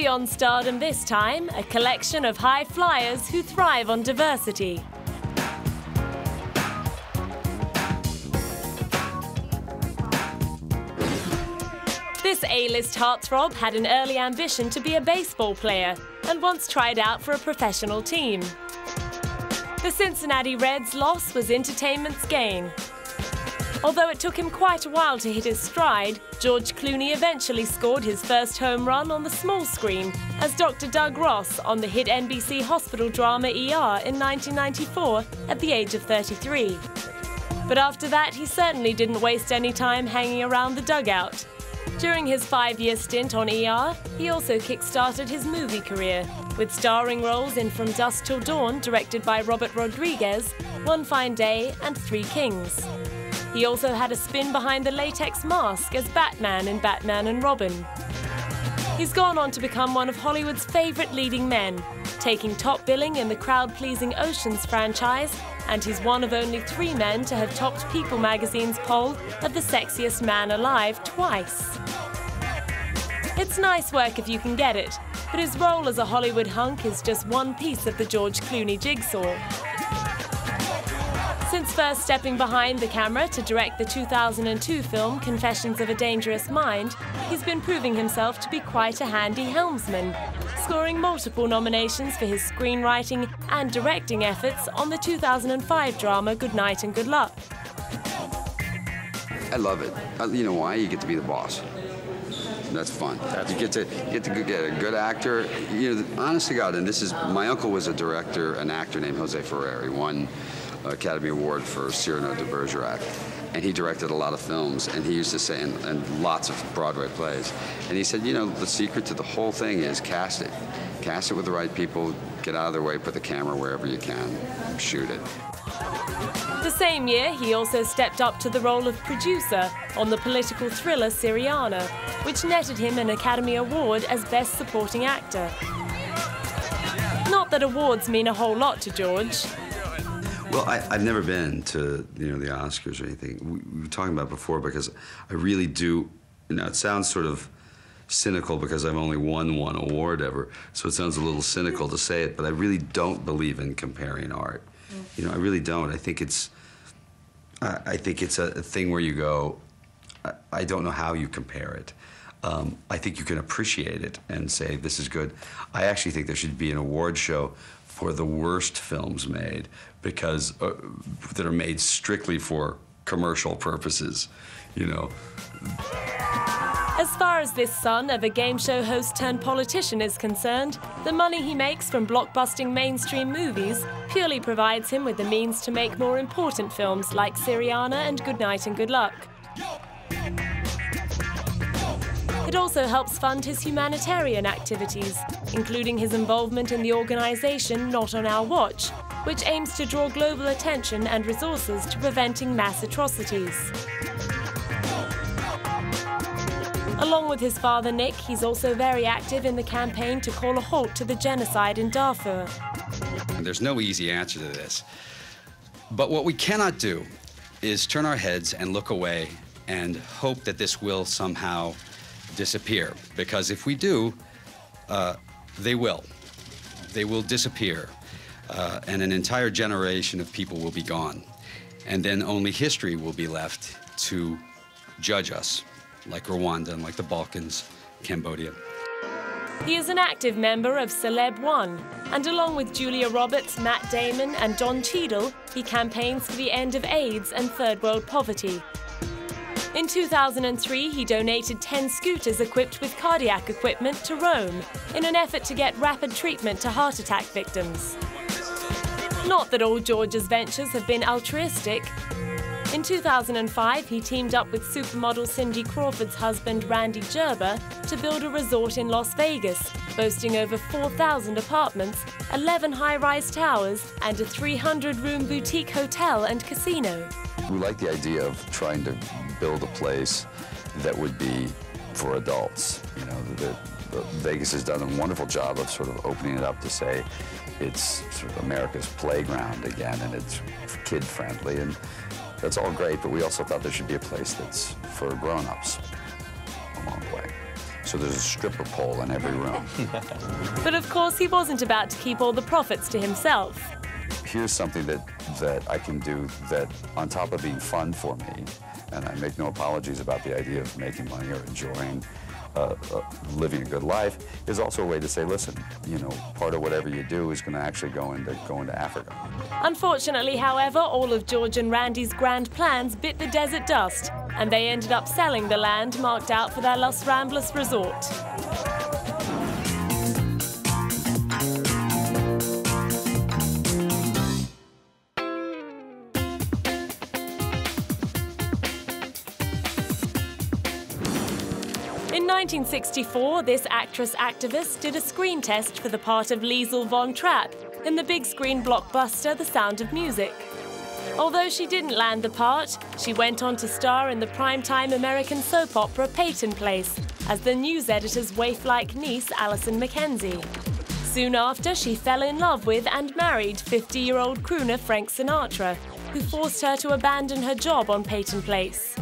Beyond Stardom this time, a collection of high flyers who thrive on diversity. This A-list heartthrob had an early ambition to be a baseball player and once tried out for a professional team. The Cincinnati Reds' loss was entertainment's gain. Although it took him quite a while to hit his stride, George Clooney eventually scored his first home run on the small screen as Dr. Doug Ross on the hit NBC hospital drama ER in 1994 at the age of 33. But after that, he certainly didn't waste any time hanging around the dugout. During his 5-year stint on ER, he also kick-started his movie career, with starring roles in From Dusk Till Dawn, directed by Robert Rodriguez, One Fine Day and Three Kings. He also had a spin behind the latex mask as Batman in Batman and Robin. He's gone on to become one of Hollywood's favourite leading men, taking top billing in the crowd-pleasing Oceans franchise, and he's one of only 3 men to have topped People magazine's poll of the sexiest man alive twice. It's nice work if you can get it, but his role as a Hollywood hunk is just one piece of the George Clooney jigsaw. Since first stepping behind the camera to direct the 2002 film Confessions of a Dangerous Mind, he's been proving himself to be quite a handy helmsman, scoring multiple nominations for his screenwriting and directing efforts on the 2005 drama Good Night and Good Luck. I love it. You know why? You get to be the boss. That's fun. You get to get a good actor. You know, honest to God, and this is, my uncle was a director, an actor named Jose Ferrer. He won Academy Award for Cyrano de Bergerac, and he directed a lot of films, and he used to say, and lots of Broadway plays, and he said, you know, the secret to the whole thing is cast it. Cast it with the right people, get out of their way, put the camera wherever you can, shoot it. The same year, he also stepped up to the role of producer on the political thriller Syriana, which netted him an Academy Award as Best Supporting Actor. Not that awards mean a whole lot to George. Well, I've never been to, you know, the Oscars or anything. We were talking about it before because I really do, you know, it sounds sort of cynical because I've only won one award ever, so it sounds a little cynical to say it, but I really don't believe in comparing art. You know, I really don't. I think it's a thing where you go, I don't know how you compare it. I think you can appreciate it and say, this is good. I actually think there should be an award show for the worst films made, because that are made strictly for commercial purposes, you know. As far as this son of a game show host turned politician is concerned, the money he makes from blockbusting mainstream movies purely provides him with the means to make more important films like Syriana and Good Night and Good Luck. It also helps fund his humanitarian activities, including his involvement in the organisation Not On Our Watch, which aims to draw global attention and resources to preventing mass atrocities. Along with his father Nick, he's also very active in the campaign to call a halt to the genocide in Darfur. There's no easy answer to this, but what we cannot do is turn our heads and look away and hope that this will somehow disappear, because if we do, they will disappear, and an entire generation of people will be gone, and then only history will be left to judge us, like Rwanda and like the Balkans, Cambodia. He is an active member of Celeb One, and along with Julia Roberts, Matt Damon and Don Cheadle, he campaigns for the end of AIDS and third world poverty. In 2003, he donated 10 scooters equipped with cardiac equipment to Rome in an effort to get rapid treatment to heart attack victims. Not that all George's ventures have been altruistic. In 2005, he teamed up with supermodel Cindy Crawford's husband Randy Gerber to build a resort in Las Vegas, boasting over 4,000 apartments, 11 high-rise towers, and a 300-room boutique hotel and casino. We like the idea of trying to build a place that would be for adults. You know, Vegas has done a wonderful job of sort of opening it up to say it's sort of America's playground again, and it's kid-friendly, and that's all great, but we also thought there should be a place that's for grown-ups along the way. so there's a stripper pole in every room. But of course, he wasn't about to keep all the profits to himself. Here's something that I can do that, on top of being fun for me, and I make no apologies about the idea of making money or enjoying living a good life, is also a way to say, listen, you know, part of whatever you do is going to actually go into Africa. Unfortunately, however, all of George and Randy's grand plans bit the desert dust, and they ended up selling the land marked out for their Los Ramblas resort. In 1964, this actress-activist did a screen test for the part of Liesl von Trapp in the big-screen blockbuster The Sound of Music. Although she didn't land the part, she went on to star in the primetime American soap opera Peyton Place as the news editor's waif-like niece, Alison Mackenzie. Soon after, she fell in love with and married 50-year-old crooner Frank Sinatra, who forced her to abandon her job on Peyton Place.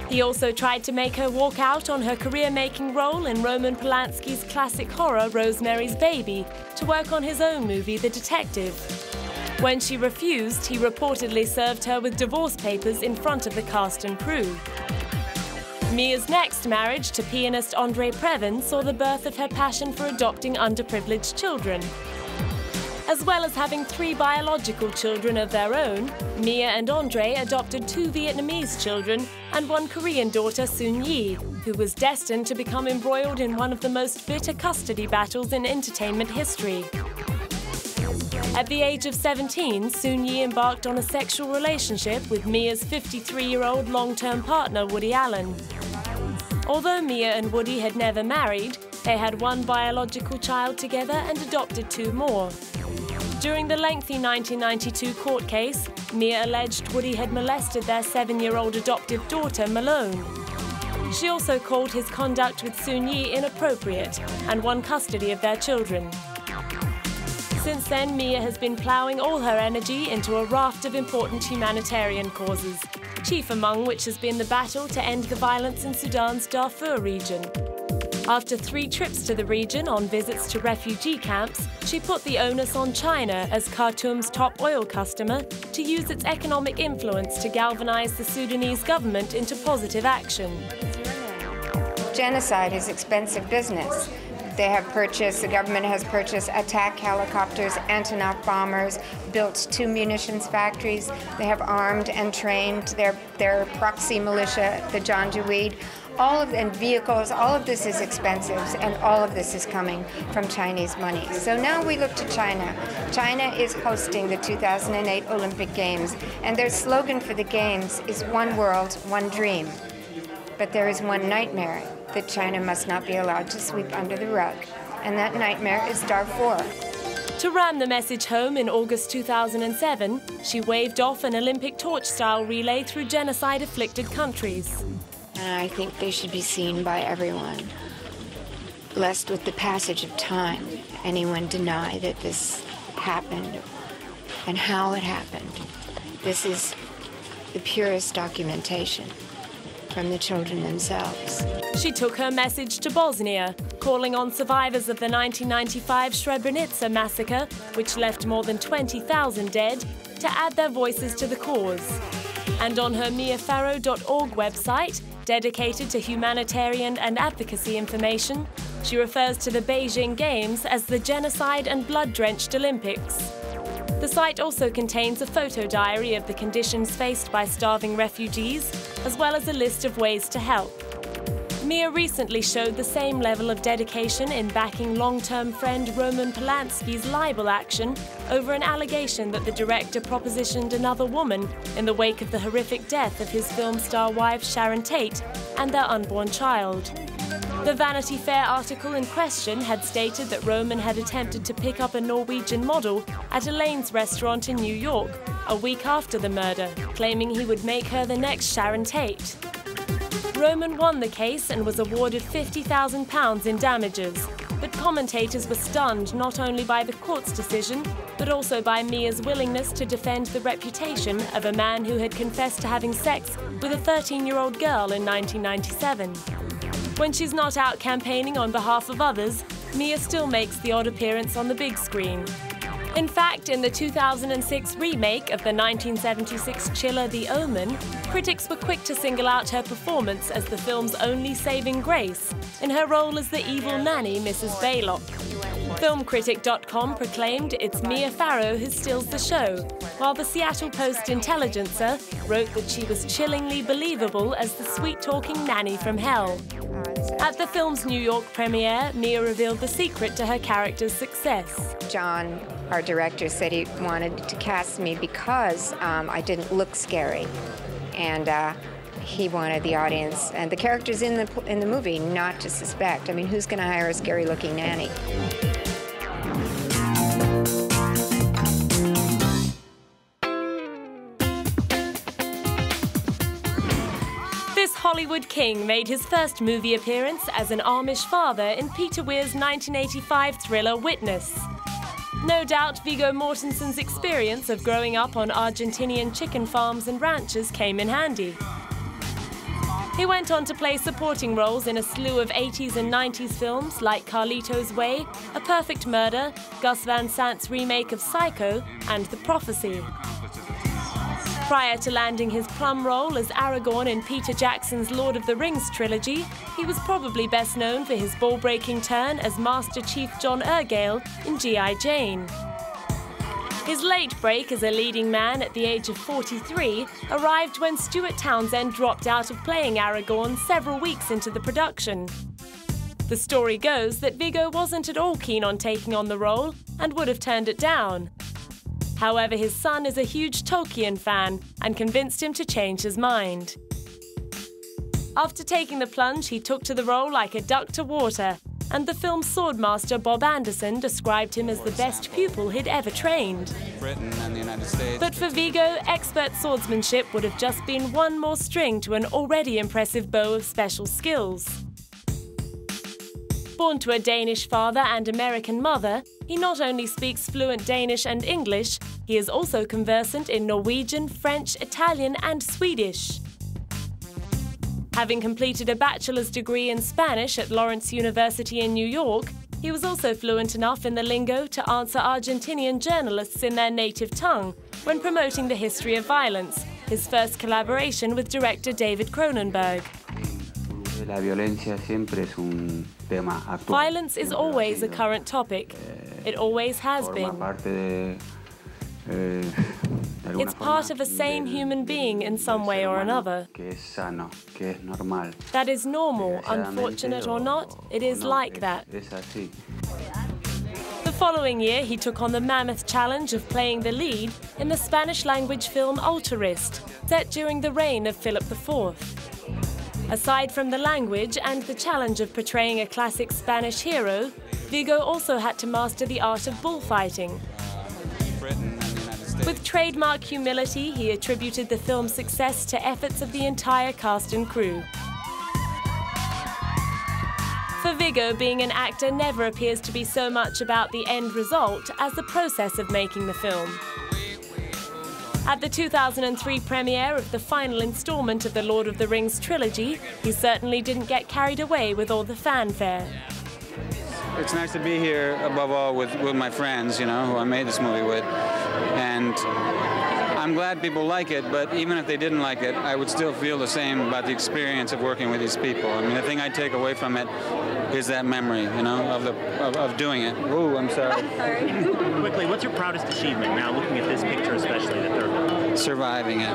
He also tried to make her walk out on her career-making role in Roman Polanski's classic horror Rosemary's Baby to work on his own movie The Detective. When she refused, he reportedly served her with divorce papers in front of the cast and crew. Mia's next marriage to pianist Andre Previn saw the birth of her passion for adopting underprivileged children. As well as having 3 biological children of their own, Mia and Andre adopted 2 Vietnamese children and 1 Korean daughter, Soon-Yi, who was destined to become embroiled in one of the most bitter custody battles in entertainment history. At the age of 17, Soon-Yi embarked on a sexual relationship with Mia's 53-year-old long-term partner, Woody Allen. Although Mia and Woody had never married, they had 1 biological child together and adopted 2 more. During the lengthy 1992 court case, Mia alleged Woody had molested their 7-year-old adoptive daughter, Malone. She also called his conduct with Soon-Yi inappropriate and won custody of their children. Since then, Mia has been ploughing all her energy into a raft of important humanitarian causes, chief among which has been the battle to end the violence in Sudan's Darfur region. After 3 trips to the region on visits to refugee camps, she put the onus on China, as Khartoum's top oil customer, to use its economic influence to galvanize the Sudanese government into positive action. Genocide is expensive business. The government has purchased attack helicopters, Antonov bombers, built 2 munitions factories. They have armed and trained their proxy militia, the Janjaweed. And vehicles, all of this is expensive, and all of this is coming from Chinese money. So now we look to China. China is hosting the 2008 Olympic Games, and their slogan for the Games is "One World, One Dream." But there is one nightmare that China must not be allowed to sweep under the rug, and that nightmare is Darfur. To ram the message home in August 2007, she waved off an Olympic torch-style relay through genocide-afflicted countries. And I think they should be seen by everyone, lest with the passage of time, anyone deny that this happened and how it happened. This is the purest documentation from the children themselves. She took her message to Bosnia, calling on survivors of the 1995 Srebrenica massacre, which left more than 20,000 dead, to add their voices to the cause. And on her miafarrow.org website, dedicated to humanitarian and advocacy information, she refers to the Beijing Games as the genocide and blood-drenched Olympics. The site also contains a photo diary of the conditions faced by starving refugees, as well as a list of ways to help. Mia recently showed the same level of dedication in backing long-term friend Roman Polanski's libel action over an allegation that the director propositioned another woman in the wake of the horrific death of his film star wife Sharon Tate and their unborn child. The Vanity Fair article in question had stated that Roman had attempted to pick up a Norwegian model at Elaine's restaurant in New York a week after the murder, claiming he would make her the next Sharon Tate. Roman won the case and was awarded £50,000 in damages, but commentators were stunned not only by the court's decision, but also by Mia's willingness to defend the reputation of a man who had confessed to having sex with a 13-year-old girl in 1997. When she's not out campaigning on behalf of others, Mia still makes the odd appearance on the big screen. In fact, in the 2006 remake of the 1976 chiller The Omen, critics were quick to single out her performance as the film's only saving grace in her role as the evil nanny, Mrs. Baylock. Filmcritic.com proclaimed it's Mia Farrow who steals the show, while the Seattle Post-Intelligencer wrote that she was chillingly believable as the sweet-talking nanny from hell. At the film's New York premiere, Mia revealed the secret to her character's success. John, our director, said he wanted to cast me because I didn't look scary, and he wanted the audience and the characters in the movie not to suspect. I mean, who's going to hire a scary-looking nanny? This Hollywood king made his first movie appearance as an Amish father in Peter Weir's 1985 thriller Witness. No doubt Viggo Mortensen's experience of growing up on Argentinian chicken farms and ranches came in handy. He went on to play supporting roles in a slew of 80s and 90s films like Carlito's Way, A Perfect Murder, Gus Van Sant's remake of Psycho, and The Prophecy. Prior to landing his plum role as Aragorn in Peter Jackson's Lord of the Rings trilogy, he was probably best known for his ball-breaking turn as Master Chief John Ergale in G.I. Jane. His late break as a leading man at the age of 43 arrived when Stuart Townsend dropped out of playing Aragorn several weeks into the production. The story goes that Viggo wasn't at all keen on taking on the role and would have turned it down. However, his son is a huge Tolkien fan and convinced him to change his mind. After taking the plunge, he took to the role like a duck to water, and the film's swordmaster Bob Anderson described him as the best pupil he'd ever trained. But for Viggo, expert swordsmanship would have just been one more string to an already impressive bow of special skills. Born to a Danish father and American mother, he not only speaks fluent Danish and English, he is also conversant in Norwegian, French, Italian, and Swedish. Having completed a bachelor's degree in Spanish at Lawrence University in New York, he was also fluent enough in the lingo to answer Argentinian journalists in their native tongue when promoting the history of violence, his first collaboration with director David Cronenberg. Violence is always a current topic. It always has been. It's part of a sane human being in some way or another. That is normal, unfortunate or not, it is like that. The following year, he took on the mammoth challenge of playing the lead in the Spanish-language film Altarist, set during the reign of Philip IV. Aside from the language and the challenge of portraying a classic Spanish hero, Viggo also had to master the art of bullfighting. With trademark humility, he attributed the film's success to efforts of the entire cast and crew. For Viggo, being an actor never appears to be so much about the end result as the process of making the film. At the 2003 premiere of the final installment of the Lord of the Rings trilogy, he certainly didn't get carried away with all the fanfare. It's nice to be here, above all, with my friends, you know, who I made this movie with. And I'm glad people like it, but even if they didn't like it, I would still feel the same about the experience of working with these people. I mean, the thing I take away from it is that memory, you know, of doing it. Ooh, I'm sorry. Quickly, what's your proudest achievement now, looking at this picture especially, the third one? Surviving it.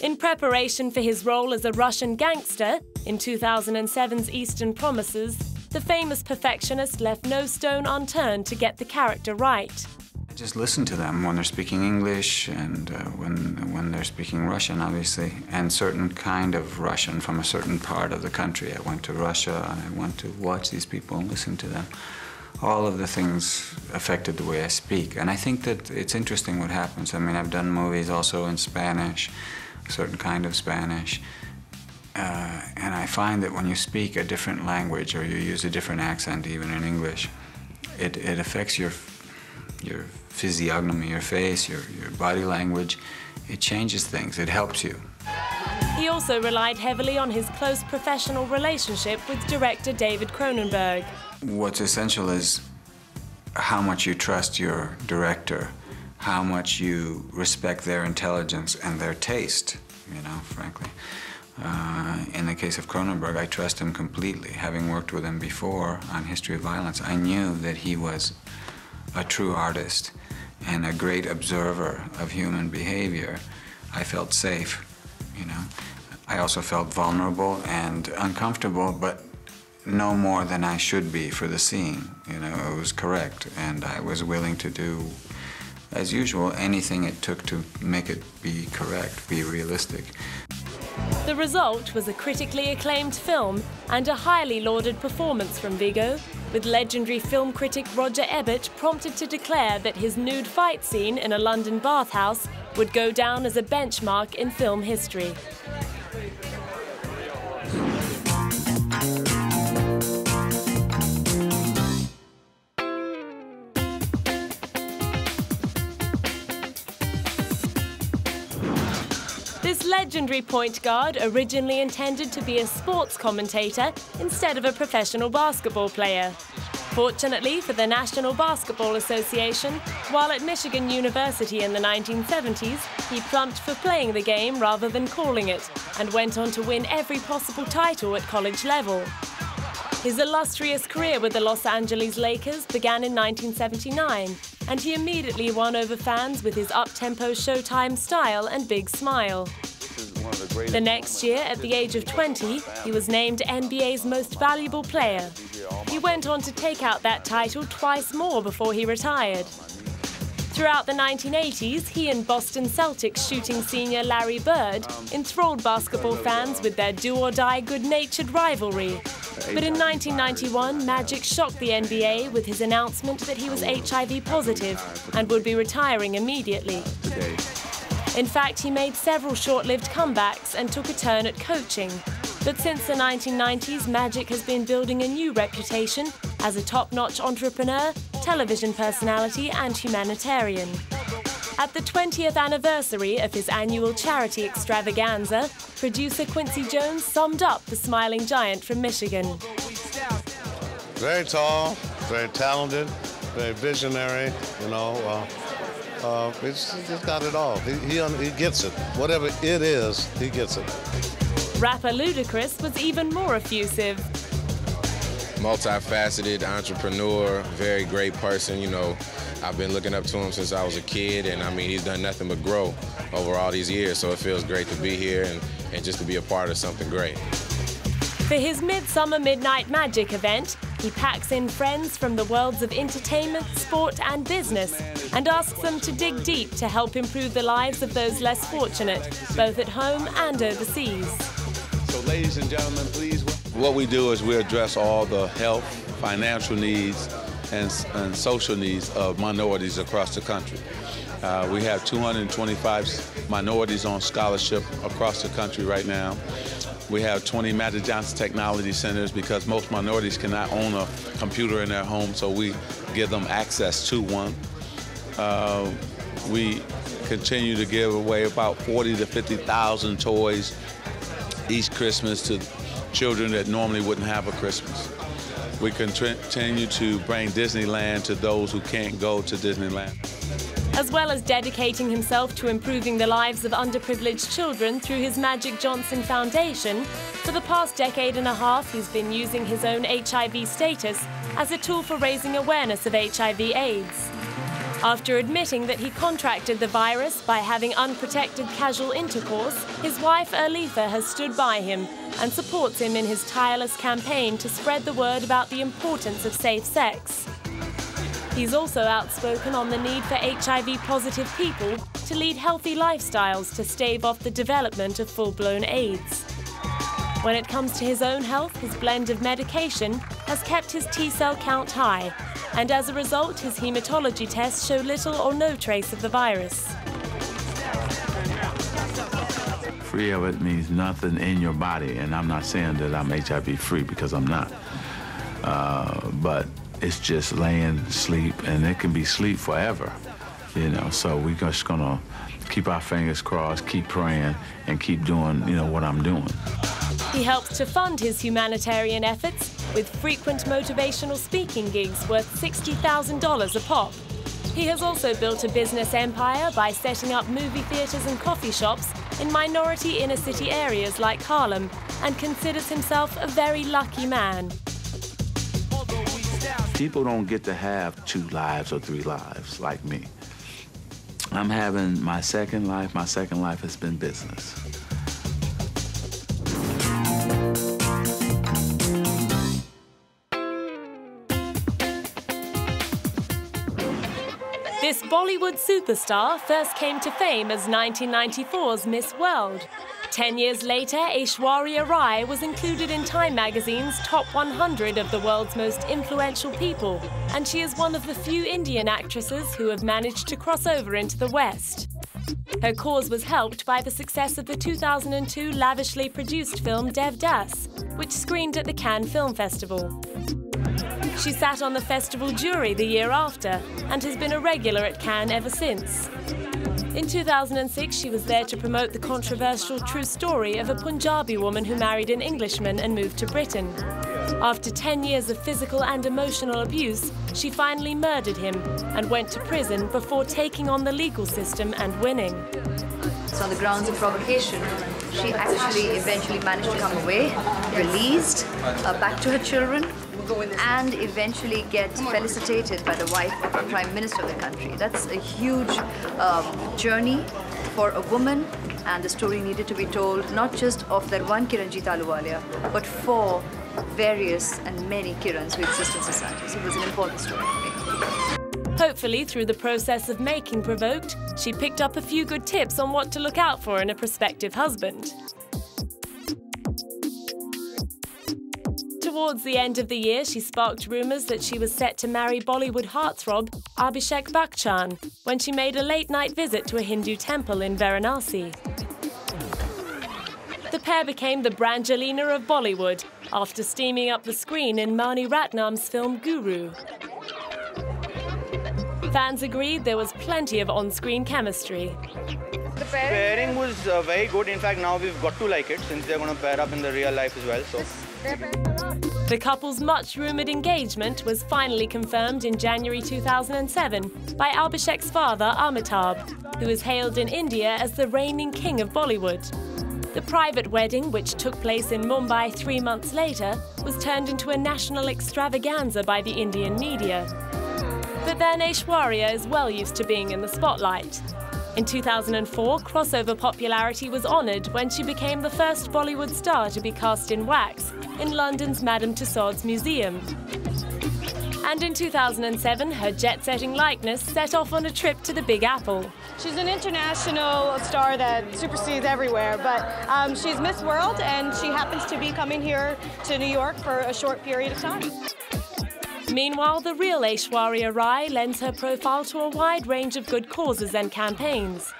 In preparation for his role as a Russian gangster in 2007's Eastern Promises, the famous perfectionist left no stone unturned to get the character right. I just listen to them when they're speaking English and when they're speaking Russian, obviously, and certain kind of Russian from a certain part of the country. I went to Russia and I went to watch these people and listen to them. All of the things affected the way I speak, and I think that it's interesting what happens. I mean, I've done movies also in Spanish, a certain kind of Spanish, and I find that when you speak a different language or you use a different accent, even in English, it affects your physiognomy, your face, your body language. It changes things. It helps you. He also relied heavily on his close professional relationship with director David Cronenberg. What's essential is how much you trust your director, how much you respect their intelligence and their taste, you know, frankly. In the case of Cronenberg, I trust him completely. Having worked with him before on History of Violence, I knew that he was a true artist and a great observer of human behavior. I felt safe, you know. I also felt vulnerable and uncomfortable, but no more than I should be for the scene. You know, it was correct, and I was willing to do, as usual, anything it took to make it be correct, be realistic. The result was a critically acclaimed film and a highly lauded performance from Viggo, with legendary film critic Roger Ebert prompted to declare that his nude fight scene in a London bathhouse would go down as a benchmark in film history. This legendary point guard originally intended to be a sports commentator instead of a professional basketball player. Fortunately for the National Basketball Association, while at Michigan University in the 1970s, he plumped for playing the game rather than calling it, and went on to win every possible title at college level. His illustrious career with the Los Angeles Lakers began in 1979, and he immediately won over fans with his up-tempo Showtime style and big smile. The next year, at the age of 20, he was named NBA's most valuable player. He went on to take out that title twice more before he retired. Throughout the 1980s, he and Boston Celtics shooting senior Larry Bird enthralled basketball fans with their do-or-die good-natured rivalry. But in 1991, Magic shocked the NBA with his announcement that he was HIV positive and would be retiring immediately. In fact, he made several short-lived comebacks and took a turn at coaching. But since the 1990s, Magic has been building a new reputation as a top-notch entrepreneur, television personality, and humanitarian. At the 20th anniversary of his annual charity extravaganza, producer Quincy Jones summed up the smiling giant from Michigan. Very tall, very talented, very visionary, you know. He's got it all. He gets it. Whatever it is, he gets it. Rapper Ludacris was even more effusive. Multifaceted entrepreneur, very great person, you know. I've been looking up to him since I was a kid, and I mean, he's done nothing but grow over all these years, so it feels great to be here and just to be a part of something great. For his Midsummer Midnight Magic event, he packs in friends from the worlds of entertainment, sport and business, and asks them to dig deep to help improve the lives of those less fortunate, both at home and overseas. So ladies and gentlemen, please. What we do is we address all the health, financial needs, and social needs of minorities across the country. We have 225 minorities on scholarship across the country right now. We have 20 Magic Johnson Technology Centers because most minorities cannot own a computer in their home, so we give them access to one. We continue to give away about 40 to 50,000 toys each Christmas to children that normally wouldn't have a Christmas. We continue to bring Disneyland to those who can't go to Disneyland. As well as dedicating himself to improving the lives of underprivileged children through his Magic Johnson Foundation, for the past decade and a half he's been using his own HIV status as a tool for raising awareness of HIV/AIDS. After admitting that he contracted the virus by having unprotected casual intercourse, his wife Erlitha has stood by him and supports him in his tireless campaign to spread the word about the importance of safe sex. He's also outspoken on the need for HIV-positive people to lead healthy lifestyles to stave off the development of full-blown AIDS. When it comes to his own health, his blend of medication has kept his T-cell count high, and as a result, his hematology tests show little or no trace of the virus. Free of it means nothing in your body, and I'm not saying that I'm HIV-free because I'm not. But it's just laying, sleep, and it can be sleep forever, you know. So we're just gonna keep our fingers crossed, keep praying, and keep doing, you know, what I'm doing. He helps to fund his humanitarian efforts with frequent motivational speaking gigs worth $60,000 a pop. He has also built a business empire by setting up movie theaters and coffee shops in minority inner-city areas like Harlem, and considers himself a very lucky man. People don't get to have 2 lives or 3 lives like me. I'm having my second life. My second life has been business. This Bollywood superstar first came to fame as 1994's Miss World. 10 years later, Aishwarya Rai was included in Time magazine's top 100 of the world's most influential people, and she is one of the few Indian actresses who have managed to cross over into the West. Her cause was helped by the success of the 2002 lavishly produced film Devdas, which screened at the Cannes Film Festival. She sat on the festival jury the year after and has been a regular at Cannes ever since. In 2006, she was there to promote the controversial true story of a Punjabi woman who married an Englishman and moved to Britain. After 10 years of physical and emotional abuse, she finally murdered him and went to prison before taking on the legal system and winning. So on the grounds of provocation, she actually eventually managed to come away, released, back to her children, and eventually get felicitated by the wife of the Prime Minister of the country. That's a huge journey for a woman, and the story needed to be told not just of that one Kiranjit Ahluwalia, but for various and many Kirans who exist in society. So it was an important story for me. Hopefully, through the process of making Provoked, she picked up a few good tips on what to look out for in a prospective husband. Towards the end of the year, she sparked rumours that she was set to marry Bollywood heartthrob Abhishek Bachchan when she made a late-night visit to a Hindu temple in Varanasi. The pair became the Brangelina of Bollywood after steaming up the screen in Mani Ratnam's film Guru. Fans agreed there was plenty of on-screen chemistry. The pairing was very good. In fact, now we've got to like it since they're going to pair up in the real life as well. So. The couple's much-rumoured engagement was finally confirmed in January 2007 by Abhishek's father, Amitabh, who is hailed in India as the reigning king of Bollywood. The private wedding, which took place in Mumbai 3 months later, was turned into a national extravaganza by the Indian media. But then Aishwarya is well used to being in the spotlight. In 2004, crossover popularity was honoured when she became the first Bollywood star to be cast in wax in London's Madame Tussauds Museum. And in 2007, her jet-setting likeness set off on a trip to the Big Apple. She's an international star that supersedes everywhere, but she's Miss World, and she happens to be coming here to New York for a short period of time. Meanwhile, the real Aishwarya Rai lends her profile to a wide range of good causes and campaigns.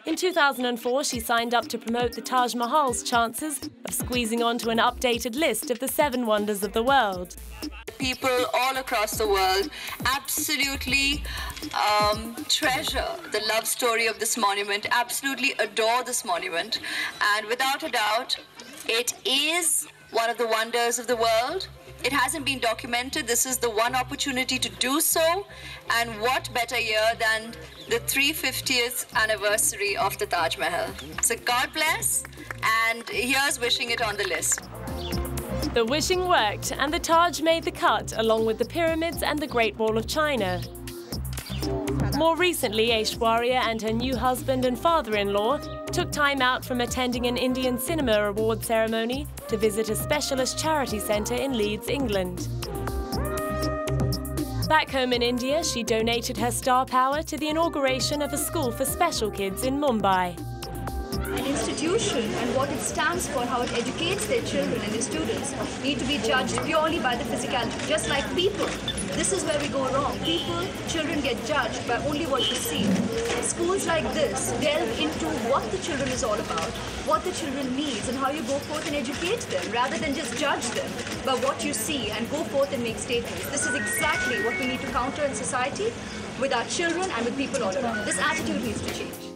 In 2004, she signed up to promote the Taj Mahal's chances of squeezing onto an updated list of the 7 wonders of the world. People all across the world absolutely treasure the love story of this monument, absolutely adore this monument, and without a doubt, it is one of the wonders of the world. It hasn't been documented. This is the one opportunity to do so. And what better year than the 350th anniversary of the Taj Mahal. So God bless, and here's wishing it on the list. The wishing worked, and the Taj made the cut, along with the pyramids and the Great Wall of China. More recently, Aishwarya and her new husband and father-in-law took time out from attending an Indian Cinema Award ceremony to visit a specialist charity centre in Leeds, England. Back home in India, she donated her star power to the inauguration of a school for special kids in Mumbai. An institution and what it stands for, how it educates their children and their students, need to be judged purely by the physicality, just like people. This is where we go wrong. Children get judged by only what you see. Schools like this delve into what the children is all about, what the children needs, and how you go forth and educate them, rather than just judge them by what you see and go forth and make statements. This is exactly what we need to counter in society. with our children and with people all around. This attitude needs to change.